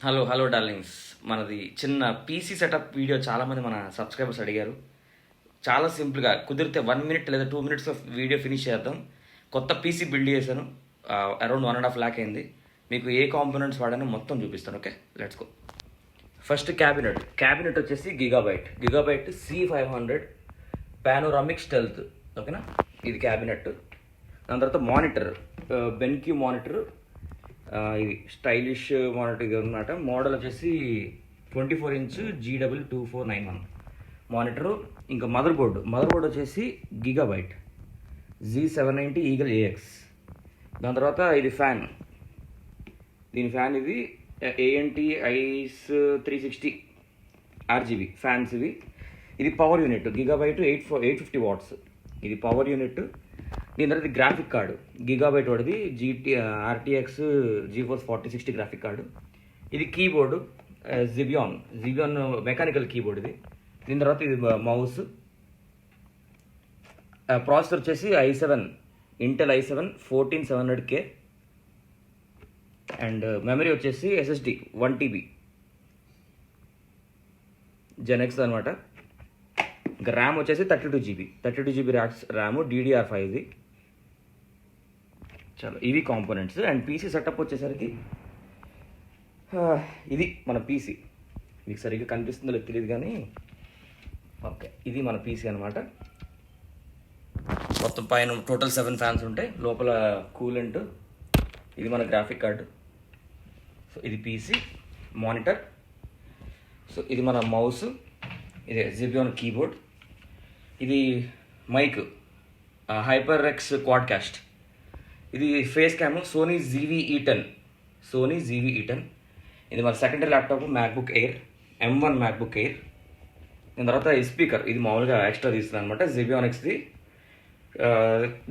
Hello darlings. మనది చిన్న PC setup video చాలామంది మన సబ్స్క్రైబర్స్ అడిగారు. చాలా సింపుల్గా కుదిరితే 1 మినిట్ లేదా 2 మినిట్స్లో వీడియో ఫినిష్ చేద్దాం. కొత్త పీసీ బిల్డ్ చేశాను, అరౌండ్ 1.5 lakh అయింది. మీకు ఏ కాంపోనెంట్స్ వాడానో మొత్తం చూపిస్తాను. Okay, let's go. First cabinet వచ్చేసి గిగాబైట్ C500 పానోరామిక్ స్టెల్త్. ఓకేనా, ఇది క్యాబినెట్. దాని తర్వాత మానిటర్, బెన్క్యూ మానిటర్. ఇది స్టైలిష్ మానిటర్ ఇది అనమాట. మోడల్ వచ్చేసి 24 inch GW2491 మానిటరు. ఇంకా మదర్ బోర్డు వచ్చేసి గిగాబైట్ Z790 ఈగల్ AX. దాని తర్వాత ఇది దీని ఫ్యాన్ ఇది ANT ICE 360 RGB ఫ్యాన్స్ ఇవి. ఇది పవర్ యూనిట్ గిగాబైట్ 850 watts. ఇది పవర్ యూనిట్. దీని తర్వాత గ్రాఫిక్ కార్డు గిగాబైట్ వాడిది RTX GeForce 4060 గ్రాఫిక్ కార్డు. ఇది కీబోర్డు జిబియాన్ మెకానికల్ కీబోర్డ్ ఇది. దీని తర్వాత ఇది మౌస్. ప్రాసెసర్ వచ్చేసి Intel i7 14700K. And memory వచ్చేసి SSD 1 TB Gen X అనమాట. ఇంకా ర్యామ్ వచ్చేసి 32 GB ర్యామ్ DDR5 ఇది. చలో, ఇవి కాంపోనెంట్స్. అండ్ పీసీ సెటప్ వచ్చేసరికి ఇది మన పీసీ. మీకు సరిగ్గా కనిపిస్తుందో లేదు తెలియదు కానీ ఓకే, ఇది మన పీసీ అనమాట. మొత్తం పైన టోటల్ 7 ఫ్యాన్స్ ఉంటాయి, లోపల కూలెంట్. ఇది మన గ్రాఫిక్ కార్డు. సో ఇది పీసీ మానిటర్. సో ఇది మన మౌస్, ఇది జిబియాన్ కీబోర్డ్. ఇది మైక్ HyperX క్వాడ్కాస్ట్. ఇది ఫేస్ క్యామ్ సోనీ ZV-E10. ఇది మన secondary laptop MacBook Air M1 MacBook Air. దాని తర్వాత ఈ స్పీకర్, ఇది మామూలుగా ఎక్స్ట్రా తీస్తుంది అనమాట, జిబియానిక్స్ది.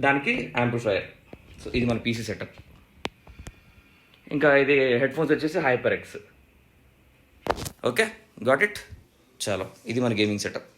దానికి యాంప్లిఫైయర్. సో ఇది మన పీసీ సెటప్. ఇంకా ఇది హెడ్ ఫోన్స్ వచ్చేసి HyperX. Okay, got it. చలో, ఇది మన గేమింగ్ సెటప్.